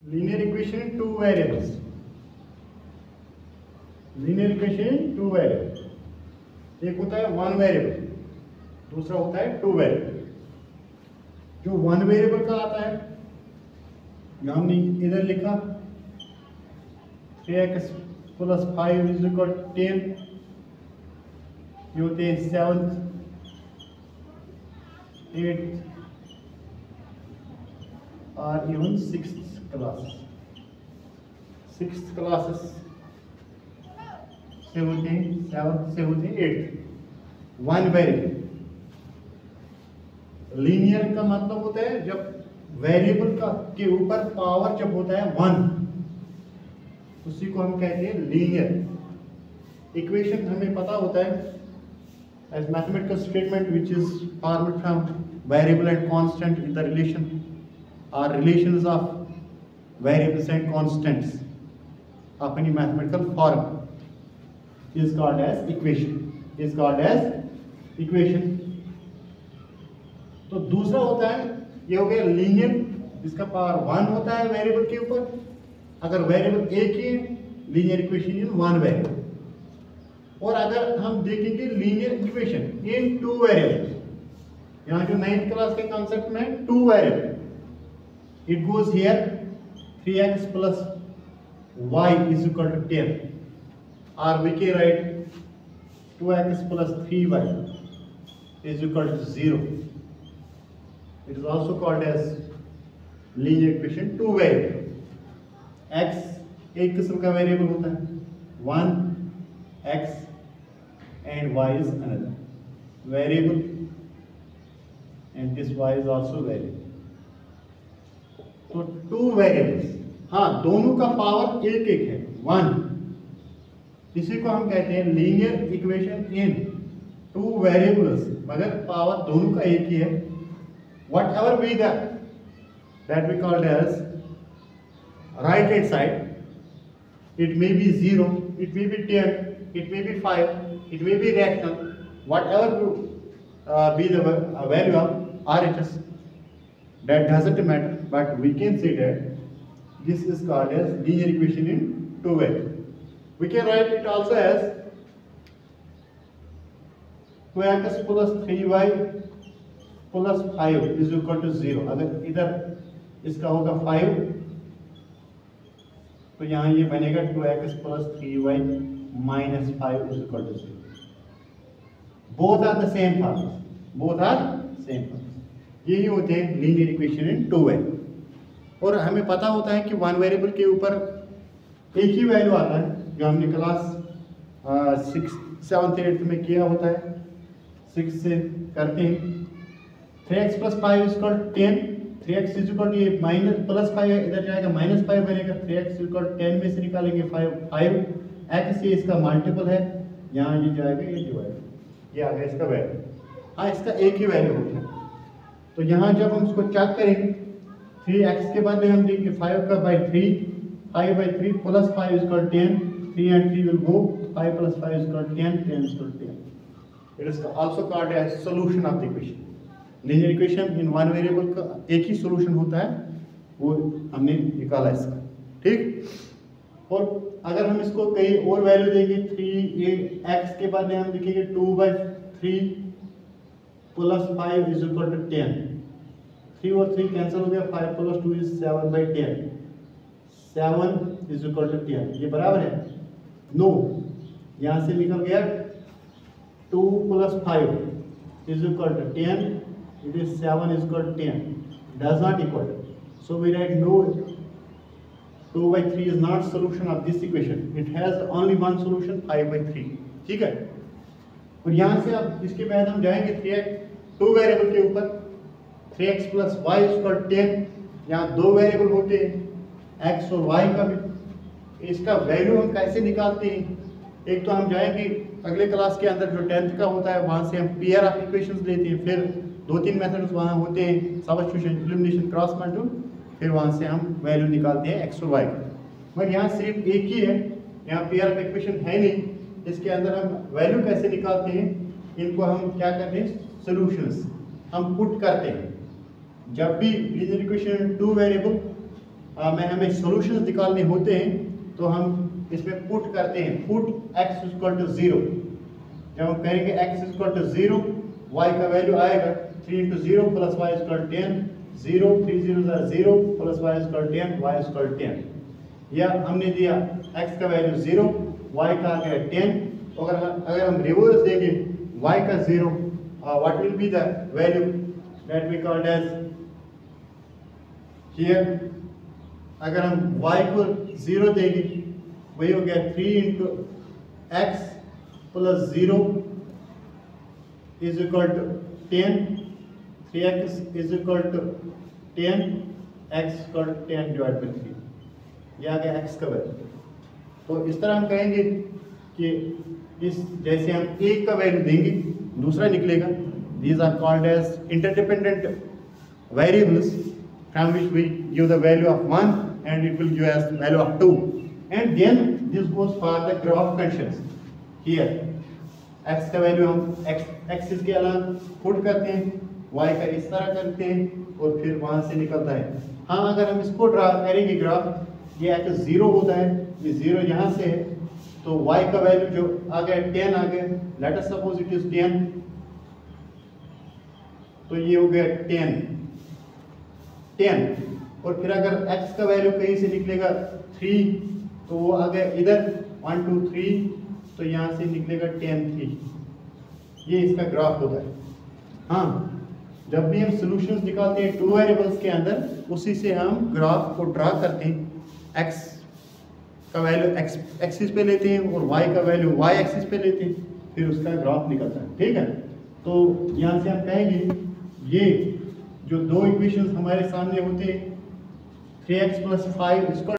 Linear equation in two variables. Linear equation in two variable, एक होता है one variable, दूसरा होता है टू वेरिएबल। जो वन वेरिएबल का आता है, जो हमने इधर लिखा 3x + 5 = 10, ये होते हैं 7th 8th और even 6th class. 6th classes से होते हैं, 7th से होते हैं 8th। One variable. लीनियर का मतलब होता है जब वेरिएबल का के ऊपर पावर जब होता है 1, उसी को हम कहते हैं लीनियर इक्वेशन। हमें पता होता है as mathematical statement which is formed from variable and constant in the relation or relations of variables and constants of any mathematical form is called as equation, is called as equation। तो दूसरा होता है, ये हो गया linear, जिसका power 1 होता है वेरिएबल के ऊपर। अगर वेरिएबल एक ही है, linear equation in one variable. और अगर हम देखेंगे linear equation in two variable, यहाँ जो 9th क्लास के कॉन्सेप्ट में two variable, it goes here 3x + y = 10, or we can write 2x + 3y = 0। It is also called as linear equation two variable। x एक किस्म का variable होता है, 1 x and y is another variable, and this y is also variable। तो two variables, हाँ, दोनों का power एक एक है, 1। इसी को हम कहते हैं linear equation in two variables, मगर पावर दोनों का एक ही है। Whatever be that we called as right hand side, it may be 0, it may be 10, it may be 5, it may be rational, whatever be the value of RHS, that doesn't matter, but we can say that this is called as linear equation in two variables। We can write it also as 2x + 3y + 5 = 0। अगर इधर इसका होगा 5, तो यहाँ ये बनेगा 2x + 3y - 5 = 0। Both are the same forms, both are same forms. यही होते हैं linear equation in two variable. और हमें पता होता है कि वन वेरिएबल के ऊपर एक ही वैल्यू आता है, जो हमने क्लास 6, 7th 8th में किया होता है। 6 से करते हैं 3x + 5 = 10, 3x = ये +5 इधर जाएगा, -5 बनेगा। 3x = 10 में से निकालेंगे 5 x, ये इसका मल्टीपल है, यहाँ ये जाएगा, ये डिवाइड, ये आ गया इसका वैल्यू। हाँ, इसका एक ही वैल्यू होता है। तो यहाँ जब हम इसको चेक करेंगे, 3x के बदले हम देंगे 5/3, 5/3 + 5 = 10, 3 and 3 will go, 5 + 5 = 10, 10 = 10। It is also called as solution of the equation। Linear equation in one variable का एक ही सॉल्यूशन होता है, वो हमने निकाला इसका, ठीक। और अगर हम इसको कहीं और वैल्यू देंगे, 3x के बाद हम लिखेंगे 2/3 + 5 = 10। 3 और 3 कैंसिल हो गया, 5 + 2 is 7/10, 7 = 10। ये बराबर है? नो, यहाँ से निकल गया 2 + 5 = 10, it is 7 = 10, does not equal। So we write no, 2/3 is not solution of this equation, it has only one solution, 5/3, ठीक है। और यहाँ से अब इसके बाद हम जाएंगे 3x टू वेरिएबल के ऊपर, 3x + y = 10। यहाँ दो वेरिएबल होते हैं, x और y का भी। इसका वैल्यू हम कैसे निकालते हैं? एक तो हम जाएंगे अगले क्लास के अंदर, जो 10th का होता है, वहाँ से हम पेयर ऑफ इक्वेशंस लेते हैं। फिर 2-3 मेथड्स वहाँ होते हैं, सब्स्टिट्यूशन, एलिमिनेशन, क्रॉस मल्टीप्लिकेशन। फिर वहाँ से हम वैल्यू निकालते हैं x और y का। मगर यहाँ सिर्फ एक ही है, यहाँ पेयर ऑफ इक्वेशन है नहीं। इसके अंदर हम वैल्यू कैसे निकालते हैं? इनको हम क्या करते हैं, सॉल्यूशंस हम पुट करते हैं। जब भी लीनियर इक्वेशन टू वेरिएबल में हमें सॉल्यूशंस निकालने होते हैं तो हम इसमें पुट करते हैं, पुट x इक्वल टू 0। जब हम करेंगे x इक्वल टू 0, y का वैल्यू आएगा 3 into 0 plus y equal 10, 0 3 0 0 plus y equal 10, y equal 10। या हमने दिया x का वैल्यू 0, y का आ गया 10। अगर हम रिवर्स देंगे y का 0, what will be the value that we called as here? अगर हम y को 0 देंगे वही हो गया 3 into x plus 0 is equal to 10, 3x is equal to 10, x equal to 10 divide by 3। ये आ गया x का वैल्यू। तो इस तरह हम कहेंगे कि इस जैसे हम एक का वैल्यू देंगे दूसरा निकलेगा। These are called as interdependent variables from which we give the value of 1 and it will give us value of 2. And then this goes for the graph functions. Here x का value हम axis के अलग put करते हैं, y का इस तरह करते हैं और फिर वहां से निकलता है। हाँ, अगर हम इसको ड्रा करेंगे ग्राफ, ये x 0 होता है, ये 0 यहाँ से है, तो y का वैल्यू जो आ गया 10 आ गया। Let us suppose it is 10, तो ये हो गया 10। और फिर अगर x का वैल्यू कहीं से निकलेगा 3, तो वो आ गया इधर 1 2 3, तो यहाँ से निकलेगा 10 3। ये इसका ग्राफ होता है। हाँ, जब भी हम सॉल्यूशंस निकालते हैं टू वेरिएबल्स के अंदर, उसी से हम ग्राफ को ड्रा करते हैं। x का वैल्यू x एक्सिस पे लेते हैं और y का वैल्यू y एक्सिस पे लेते हैं, फिर उसका ग्राफ निकलता है। ठीक है, तो यहाँ से हम कहेंगे ये जो दो इक्वेशंस हमारे सामने होते हैं 3x + 5 इसको